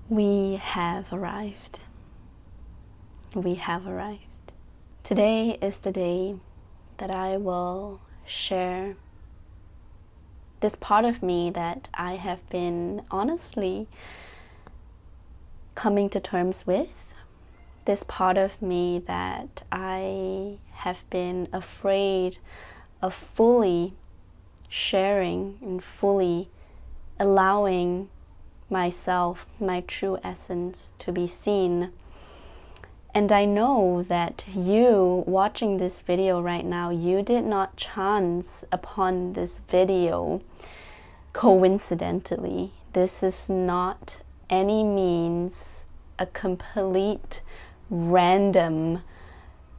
We have arrived. We have arrived. Today is the day that I will share this part of me that I have been honestly coming to terms with. This part of me that I have been afraid of fully sharing and fully allowing myself, my true essence, to be seen. And I know that you watching this video right now, you did not chance upon this video coincidentally. This is not any means a complete random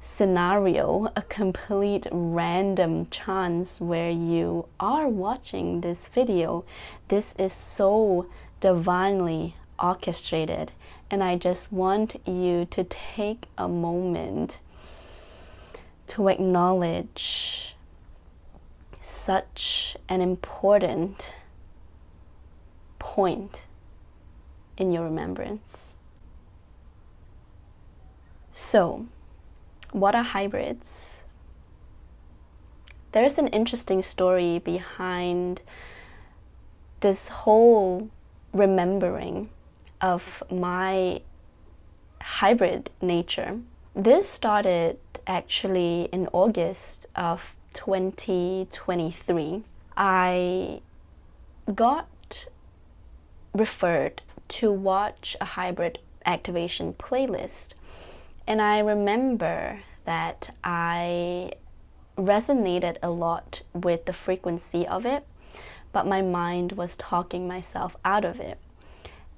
scenario, a complete random chance where you are watching this video. This is so divinely orchestrated, and I just want you to take a moment to acknowledge such an important point in your remembrance. So, what are hybrids? There's an interesting story behind this whole remembering of my hybrid nature. This started actually in August of 2023. I got referred to watch a hybrid activation playlist, and I remember that I resonated a lot with the frequency of it, but my mind was talking myself out of it.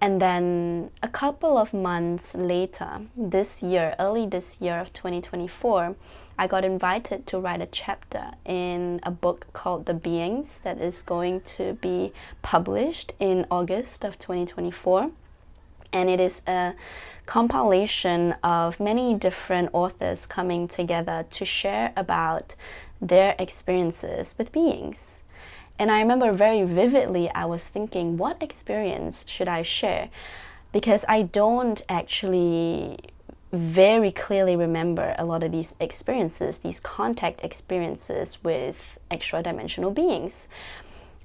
And then a couple of months later, this year, early this year of 2024, I got invited to write a chapter in a book called The Beings that is going to be published in August of 2024. And it is a compilation of many different authors coming together to share about their experiences with beings. And I remember very vividly, I was thinking, what experience should I share? Because I don't actually very clearly remember a lot of these experiences, these contact experiences with extra-dimensional beings.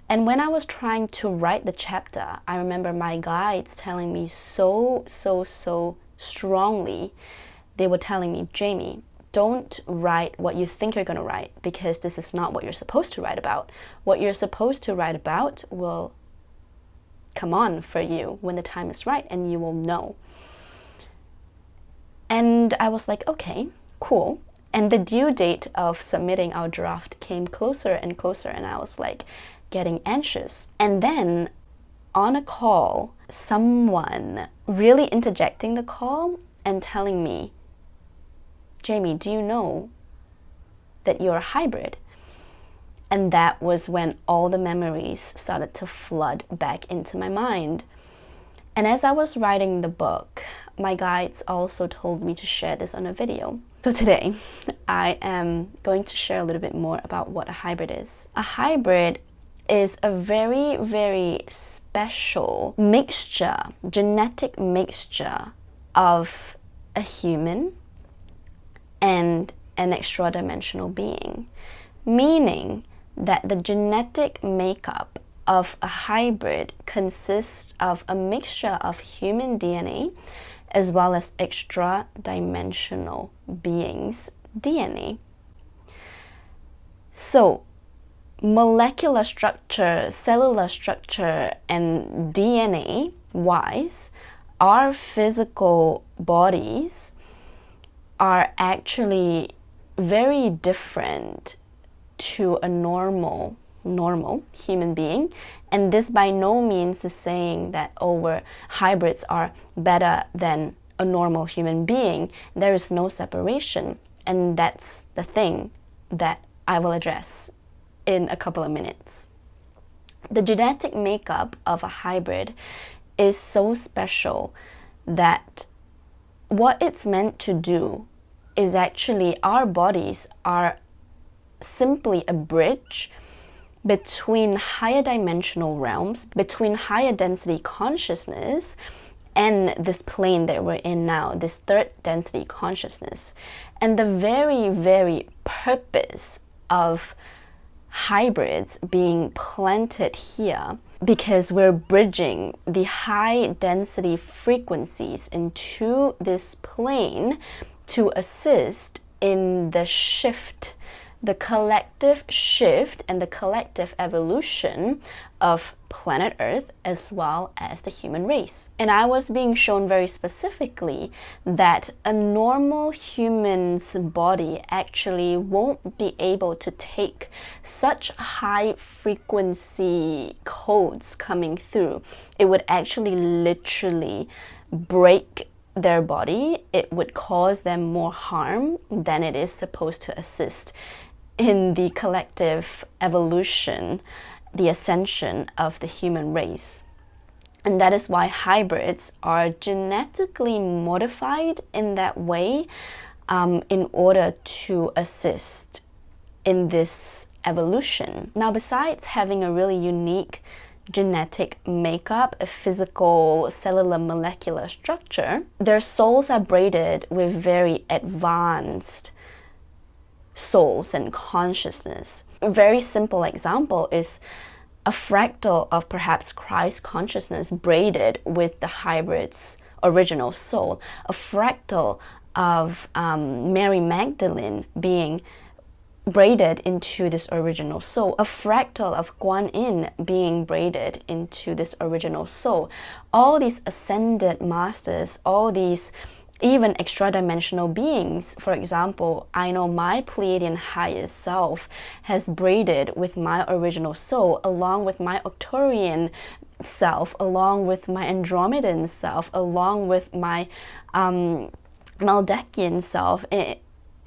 And when I was trying to write the chapter, I remember my guides telling me so strongly. They were telling me, Jamie, don't write what you think you're going to write, because this is not what you're supposed to write about. What you're supposed to write about will come on for you when the time is right, and you will know. And I was like, okay, cool. And the due date of submitting our draft came closer and closer, and I was like getting anxious. And then on a call, someone really interjecting the call and telling me, Jamie, do you know that you're a hybrid? And that was when all the memories started to flood back into my mind. And as I was writing the book, my guides also told me to share this on a video. So today, I am going to share a little bit more about what a hybrid is. A hybrid is a very special mixture, genetic mixture of a human and an extra-dimensional being, meaning that the genetic makeup of a hybrid consists of a mixture of human DNA as well as extra-dimensional beings' DNA. So, molecular structure, cellular structure, and DNA-wise, our physical bodies are actually very different to a normal human being. And this by no means is saying that hybrids are better than a normal human being. There is no separation, and that's the thing that I will address in a couple of minutes. The genetic makeup of a hybrid is so special that what it's meant to do is actually, our bodies are simply a bridge between higher dimensional realms, between higher density consciousness and this plane that we're in now, this third density consciousness. And the very, very purpose of hybrids being planted here, because we're bridging the high density frequencies into this plane to assist in the shift, the collective shift and the collective evolution of planet Earth as well as the human race. And I was being shown very specifically that a normal human's body actually won't be able to take such high frequency codes coming through. It would actually literally break their body. It would cause them more harm than it is supposed to assist in the collective evolution, the ascension of the human race. And that is why hybrids are genetically modified in that way, in order to assist in this evolution. Now, besides having a really unique genetic makeup, a physical cellular molecular structure, their souls are braided with very advanced souls and consciousness. A very simple example is a fractal of perhaps Christ consciousness braided with the hybrid's original soul, a fractal of Mary Magdalene being braided into this original soul, a fractal of Guan Yin being braided into this original soul. All these ascended masters, all these even extra-dimensional beings. For example, I know my Pleiadian higher self has braided with my original soul, along with my Arcturian self, along with my Andromedan self, along with my Maldekian self.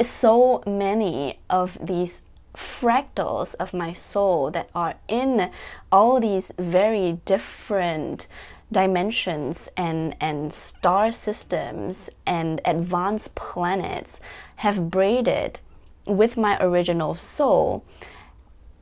So many of these fractals of my soul that are in all these very different dimensions and star systems and advanced planets have braided with my original soul,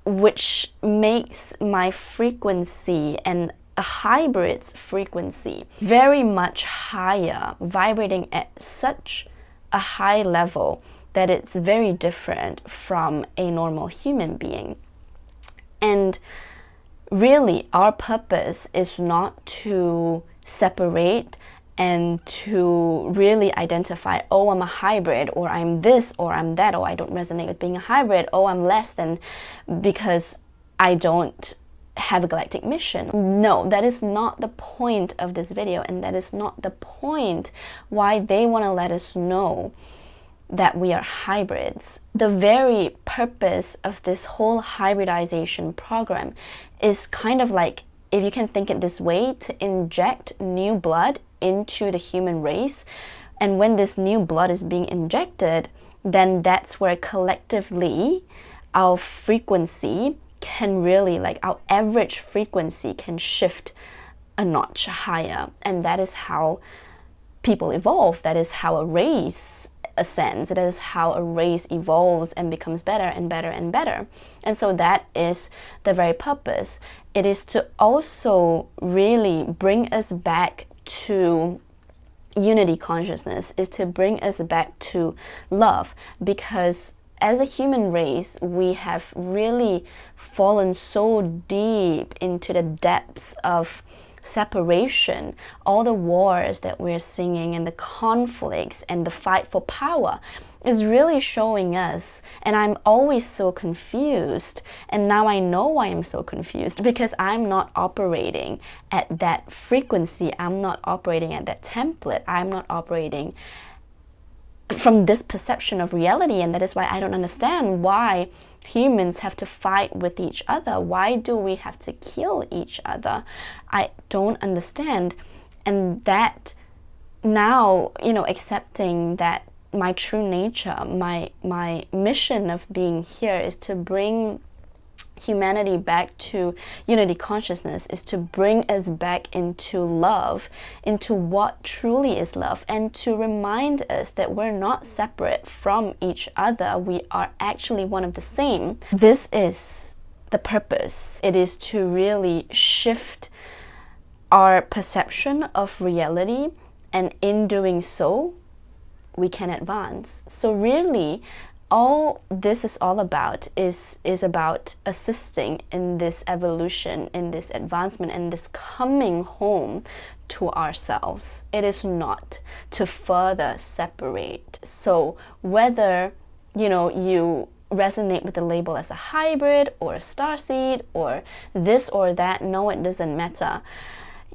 which makes my frequency and a hybrid's frequency very much higher, vibrating at such a high level that it's very different from a normal human being. And really, our purpose is not to separate and to really identify, oh, I'm a hybrid, or I'm this, or I'm that, or I don't resonate with being a hybrid, oh, I'm less than because I don't have a galactic mission. No, that is not the point of this video, and that is not the point why they want to let us know that we are hybrids. The very purpose of this whole hybridization program is kind of like, if you can think it this way, to inject new blood into the human race. And when this new blood is being injected, then that's where collectively our frequency can really, like our average frequency can shift a notch higher. And that is how people evolve. That is how a race ascends. That is how a race evolves and becomes better and better and better. And so that is the very purpose. It is to also really bring us back to unity consciousness, is to bring us back to love, because as a human race, we have really fallen so deep into the depths of separation. All the wars that we're seeing and the conflicts and the fight for power is really showing us, and I'm always so confused, and now I know why I'm so confused, because I'm not operating at that frequency, I'm not operating at that template, I'm not operating from this perception of reality. And that is why I don't understand why humans have to fight with each other. Why do we have to kill each other? I don't understand. And that now, accepting that my true nature, my mission of being here is to bring humanity back to unity consciousness, is to bring us back into love, into what truly is love, and to remind us that we're not separate from each other. We are actually one of the same. This is the purpose. It is to really shift our perception of reality, and in doing so, we can advance. So really, all this is all about is about assisting in this evolution, in this advancement, in this coming home to ourselves. It is not to further separate. So whether you resonate with the label as a hybrid or a starseed or this or that, no, it doesn't matter.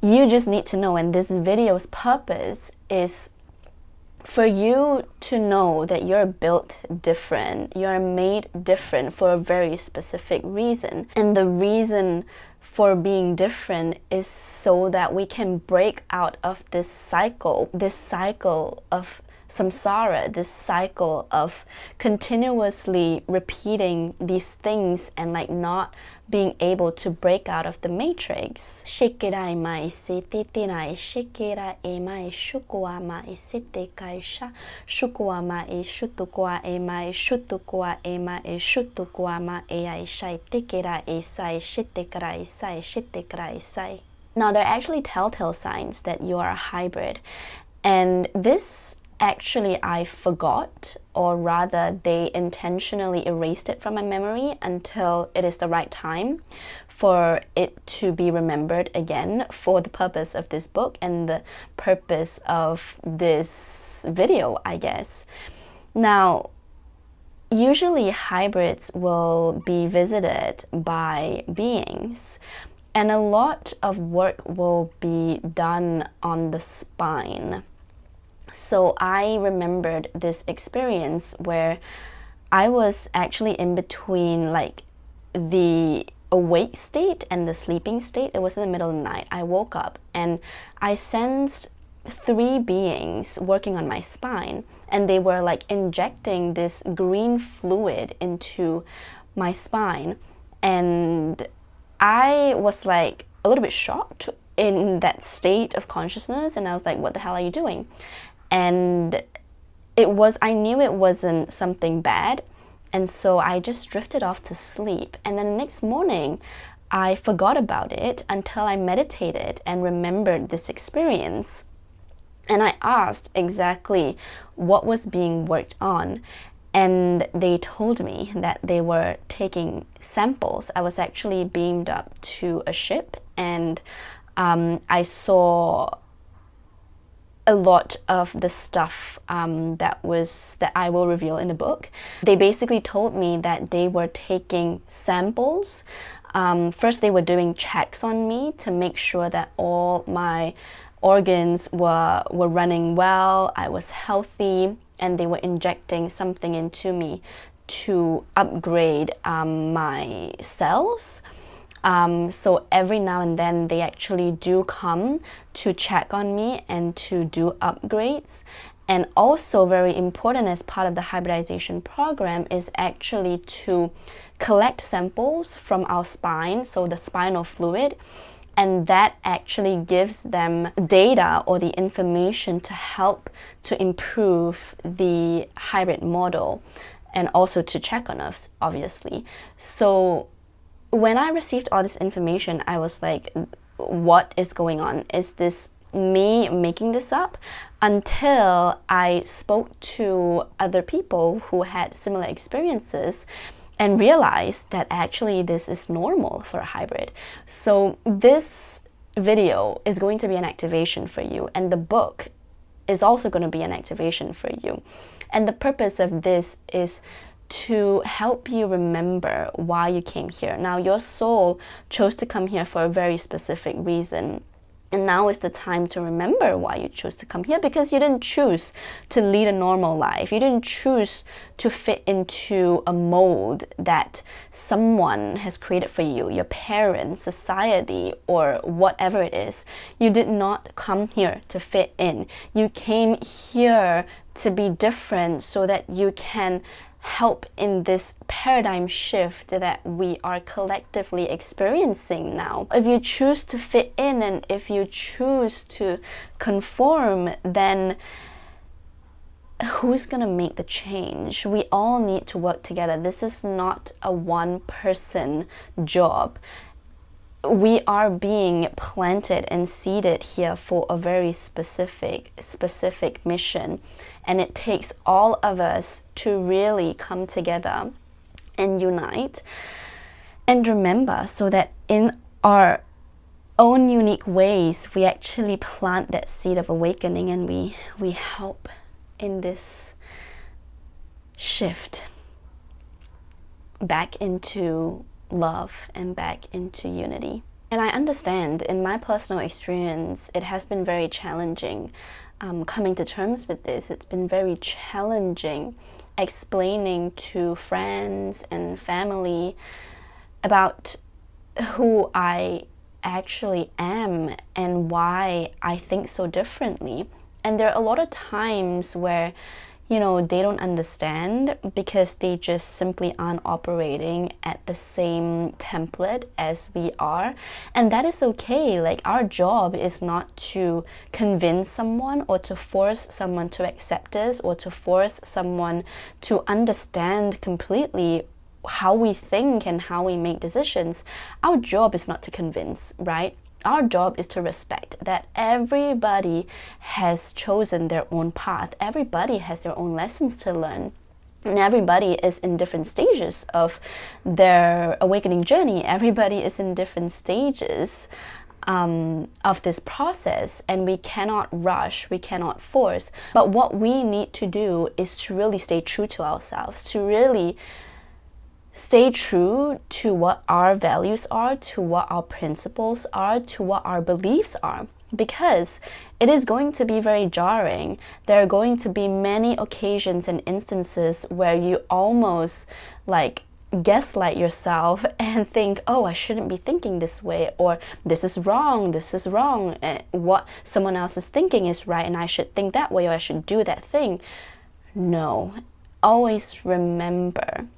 You just need to know, and this video's purpose is for you to know that you're built different, you're made different for a very specific reason. And the reason for being different is so that we can break out of this cycle of samsara, this cycle of continuously repeating these things and like not being able to break out of the matrix. Shikirai mai sititinai shikira e mai shukua mai sitikaisha shukua mai shutukua e mai shutukua e mai shutukua ma e ai shai tikira e sai shitikara e sai shitikara e sai. Now there are actually telltale signs that you are a hybrid, and this actually I forgot, or rather they intentionally erased it from my memory until it is the right time for it to be remembered again for the purpose of this book and the purpose of this video, I guess. Now, usually hybrids will be visited by beings, and a lot of work will be done on the spine. So I remembered this experience where I was actually in between like the awake state and the sleeping state. It was in the middle of the night. I woke up and I sensed 3 beings working on my spine, and they were like injecting this green fluid into my spine, and I was like a little bit shocked in that state of consciousness, and I was like, what the hell are you doing? And I knew it wasn't something bad, and so I just drifted off to sleep. And then the next morning, I forgot about it until I meditated and remembered this experience. And I asked exactly what was being worked on, and they told me that they were taking samples. I was actually beamed up to a ship, and I saw a lot of the stuff that I will reveal in the book. They basically told me that they were taking samples. First, they were doing checks on me to make sure that all my organs were running well, I was healthy, and they were injecting something into me to upgrade my cells. So every now and then they actually do come to check on me and to do upgrades. And also very important as part of the hybridization program is actually to collect samples from our spine, so the spinal fluid, and that actually gives them data or the information to help to improve the hybrid model and also to check on us, obviously. So when I received all this information, I was like, what is going on? Is this me making this up? Until I spoke to other people who had similar experiences and realized that actually this is normal for a hybrid. So this video is going to be an activation for you, and the book is also going to be an activation for you. And the purpose of this is to help you remember why you came here. Now, your soul chose to come here for a very specific reason. And now is the time to remember why you chose to come here, because you didn't choose to lead a normal life. You didn't choose to fit into a mold that someone has created for you, your parents, society, or whatever it is. You did not come here to fit in. You came here to be different so that you can help in this paradigm shift that we are collectively experiencing now. If you choose to fit in and if you choose to conform, then who's gonna make the change? We all need to work together. This is not a one-person job. we are being planted and seeded here for a very specific mission, and it takes all of us to really come together and unite and remember, so that in our own unique ways we actually plant that seed of awakening, and we help in this shift back into love and back into unity. And I understand, in my personal experience, it has been very challenging coming to terms with this. It's been very challenging explaining to friends and family about who I actually am and why I think so differently. And there are a lot of times where, you know, they don't understand because they just simply aren't operating at the same template as we are. And that is okay. Like, our job is not to convince someone or to force someone to accept us or to force someone to understand completely how we think and how we make decisions. Our job is not to convince, right? Our job is to respect that everybody has chosen their own path. Everybody has their own lessons to learn. And everybody is in different stages of their awakening journey. Everybody is in different stages of this process, and we cannot rush, we cannot force. But what we need to do is to really stay true to ourselves, to really stay true to what our values are, to what our principles are, to what our beliefs are, because it is going to be very jarring. There are going to be many occasions and instances where you almost like gaslight yourself and think, oh, I shouldn't be thinking this way, or this is wrong, what someone else is thinking is right and I should think that way, or I should do that thing. No, always remember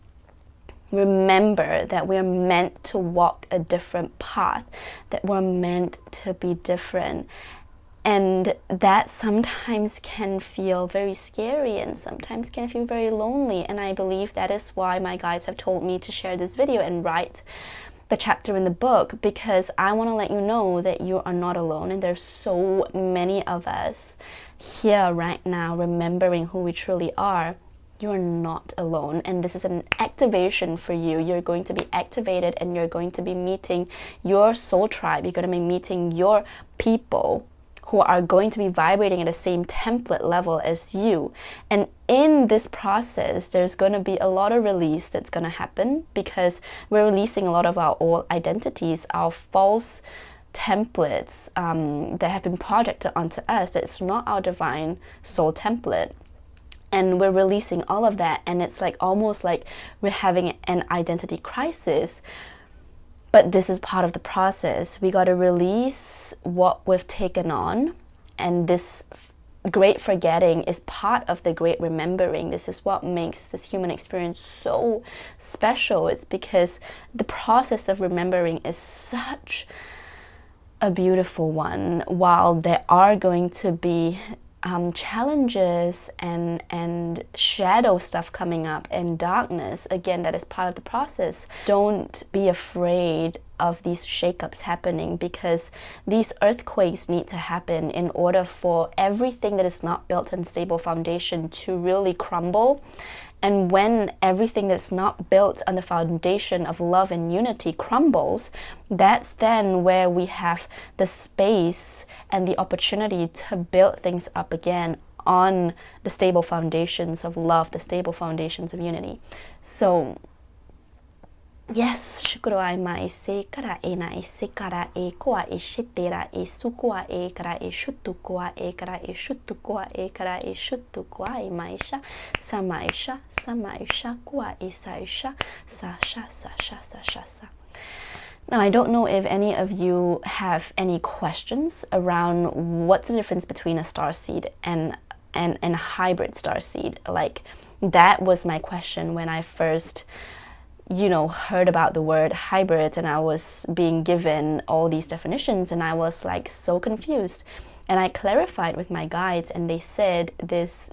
that we're meant to walk a different path, that we're meant to be different. And that sometimes can feel very scary and sometimes can feel very lonely. And I believe that is why my guides have told me to share this video and write the chapter in the book, because I want to let you know that you are not alone. And there's so many of us here right now remembering who we truly are. You're not alone, and this is an activation for you. You're going to be activated and you're going to be meeting your soul tribe. You're going to be meeting your people who are going to be vibrating at the same template level as you. And in this process, there's going to be a lot of release that's going to happen, because we're releasing a lot of our old identities, our false templates that have been projected onto us. That's not our divine soul template. And we're releasing all of that, and it's like almost like we're having an identity crisis. But this is part of the process. We got to release what we've taken on, and this great forgetting is part of the great remembering. This is what makes this human experience so special. It's because the process of remembering is such a beautiful one. While there are going to be challenges and shadow stuff coming up and darkness, again, that is part of the process. Don't be afraid of these shakeups happening, because these earthquakes need to happen in order for everything that is not built on stable foundation to really crumble. And when everything that's not built on the foundation of love and unity crumbles, that's then where we have the space and the opportunity to build things up again on the stable foundations of love, the stable foundations of unity. So yes, shukuro ai mai se kara e na e se kara e koa e shitera e sukua e kara e shutu koa e kara e shutu koa e kara e shutu koa e maisha samaisha samaisha koa e saisha sasha sasha sasha sa. Now, I don't know if any of you have any questions around what's the difference between a starseed and a hybrid starseed. Like, that was my question when I first heard about the word hybrid, and I was being given all these definitions, and I was like so confused. And I clarified with my guides, and they said this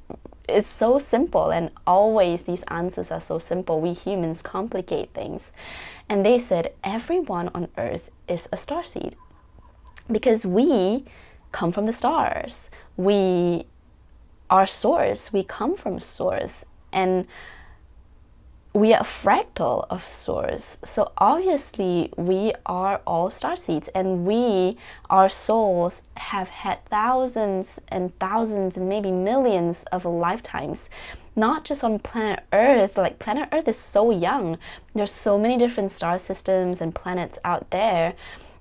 it's so simple, and always these answers are so simple. We humans complicate things. And they said everyone on Earth is a starseed because we come from the stars. We are source. We come from source, and we are a fractal of source. So obviously we are all starseeds, and we, our souls, have had thousands and thousands and maybe millions of lifetimes, not just on planet Earth. Like, planet Earth is so young. There's so many different star systems and planets out there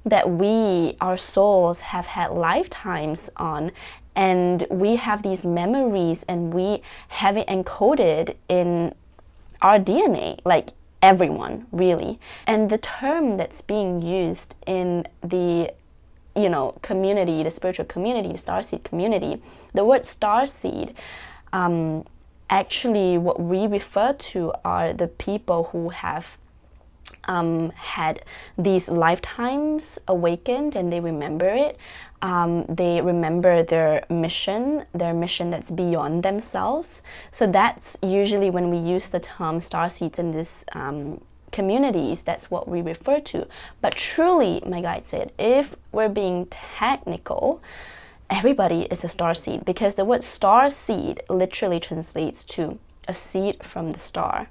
that we, our souls, have had lifetimes on, and we have these memories, and we have it encoded in our DNA, like everyone, really. And the term that's being used in the, community, the spiritual community, the starseed community, the word starseed, actually what we refer to are the people who have had these lifetimes awakened, and they remember it. They remember their mission that's beyond themselves. So that's usually when we use the term starseeds in this communities, that's what we refer to. But truly, my guide said, if we're being technical, everybody is a starseed, because the word starseed literally translates to a seed from the star,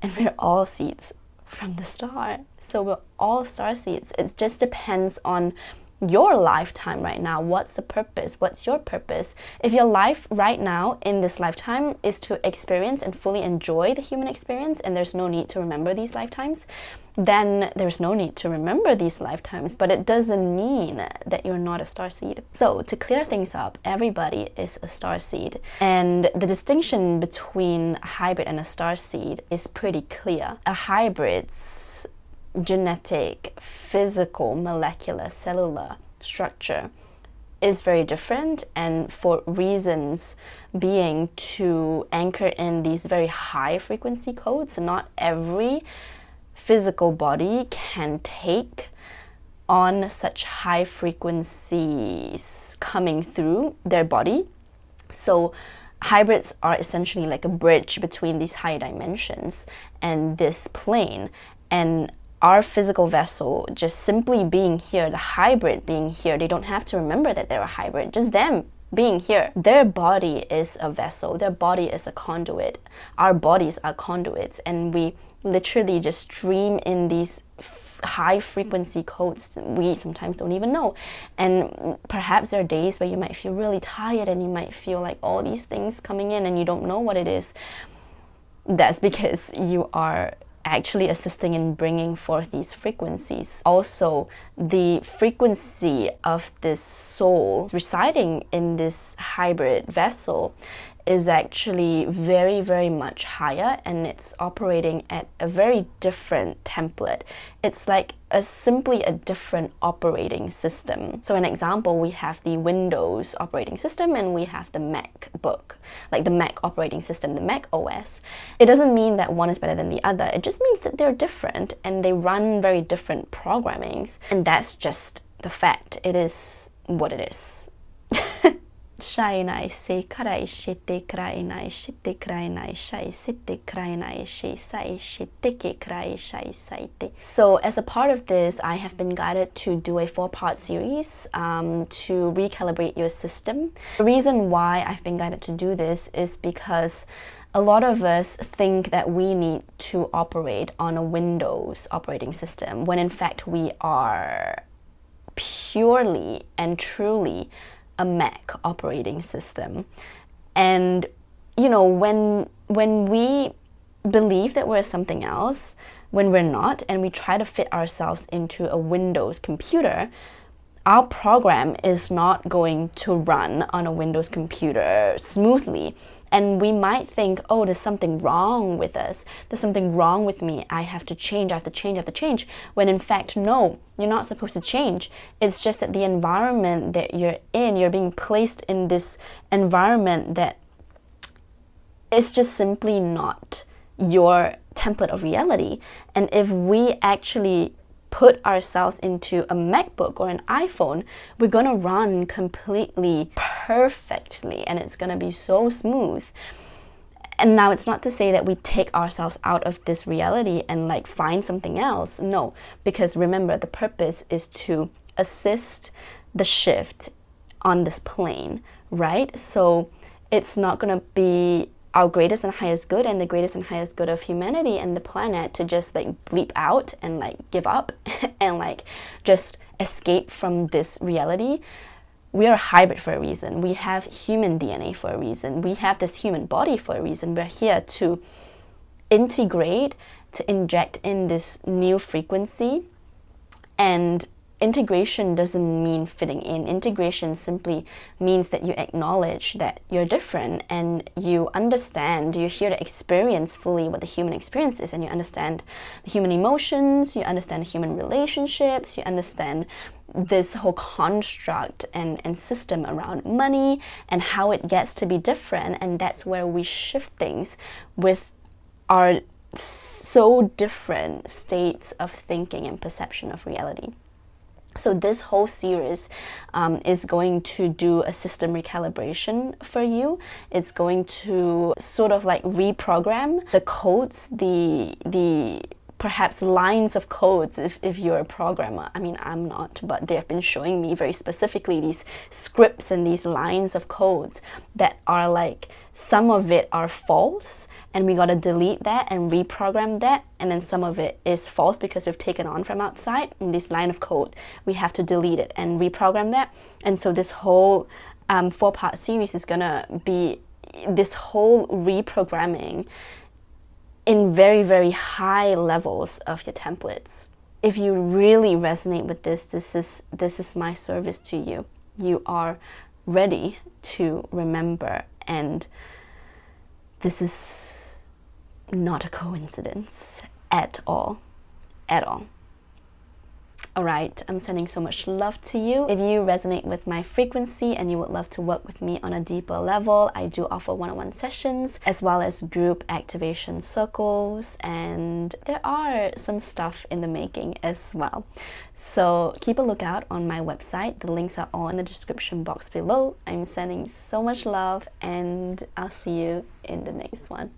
and we're all seeds from the star. So we're all starseeds. It just depends on your lifetime right now. What's the purpose? What's your purpose? If your life right now in this lifetime is to experience and fully enjoy the human experience, and there's no need to remember these lifetimes, then there's no need to remember these lifetimes. But it doesn't mean that you're not a starseed. So to clear things up, everybody is a starseed. And the distinction between a hybrid and a starseed is pretty clear. A hybrid's genetic, physical, molecular, cellular structure is very different, and for reasons being to anchor in these very high frequency codes. Not every physical body can take on such high frequencies coming through their body. So hybrids are essentially like a bridge between these high dimensions and this plane. And our physical vessel, just simply being here, the hybrid being here, they don't have to remember that they're a hybrid, just them being here. Their body is a vessel, their body is a conduit. Our bodies are conduits, and we literally just stream in these high frequency codes that we sometimes don't even know. And perhaps there are days where you might feel really tired, and you might feel like all these things coming in and you don't know what it is. That's because you are actually assisting in bringing forth these frequencies. Also, the frequency of this soul residing in this hybrid vessel is actually very, very much higher, and it's operating at a very different template. It's like simply a different operating system. So an example, we have the Windows operating system, and we have the MacBook, like the Mac operating system, the Mac OS. It doesn't mean that one is better than the other. It just means that they're different, and they run very different programmings. And that's just the fact. It is what it is. Shainai se karai shite krainai shite krainai shai site krainai shi sai shiteke krai shai saite. So as a part of this, I have been guided to do a 4-part series to recalibrate your system. The reason why I've been guided to do this is because a lot of us think that we need to operate on a Windows operating system, when in fact we are purely and truly a Mac operating system. And when we believe that we're something else when we're not, and we try to fit ourselves into a Windows computer, our program is not going to run on a Windows computer smoothly. And we might think, oh, there's something wrong with us. There's something wrong with me. I have to change, I have to change, I have to change. When in fact, no, you're not supposed to change. It's just that the environment that you're in, you're being placed in this environment that is just simply not your template of reality. And if we actually put ourselves into a MacBook or an iPhone, we're gonna run completely perfectly and it's gonna be so smooth. And now it's not to say that we take ourselves out of this reality and like find something else. No, because remember, the purpose is to assist the shift on this plane, right? So it's not going to be our greatest and highest good and the greatest and highest good of humanity and the planet to just like bleep out and like give up and like just escape from this reality. We are a hybrid for a reason. We have human DNA for a reason. We have this human body for a reason. We're here to integrate, to inject in this new frequency. And integration doesn't mean fitting in. Integration simply means that you acknowledge that you're different and you understand, you're here to experience fully what the human experience is, and you understand the human emotions, you understand human relationships, you understand this whole construct and system around money and how it gets to be different. And that's where we shift things with our so different states of thinking and perception of reality. So this whole series is going to do a system recalibration for you. It's going to sort of like reprogram the codes, the perhaps lines of codes if you're a programmer. I mean, I'm not, but they've been showing me very specifically these scripts and these lines of codes that are like, some of it are false and we got to delete that and reprogram that, and then some of it is false because we've taken on from outside. In this line of code, we have to delete it and reprogram that. And so this whole 4-part series is gonna be this whole reprogramming in very, very high levels of your templates. If you really resonate with this is my service to you. You are ready to remember, and this is not a coincidence at all, at all. All right, I'm sending so much love to you. If you resonate with my frequency and you would love to work with me on a deeper level, I do offer one-on-one sessions as well as group activation circles, and there are some stuff in the making as well. So keep a lookout on my website. The links are all in the description box below. I'm sending so much love, and I'll see you in the next one.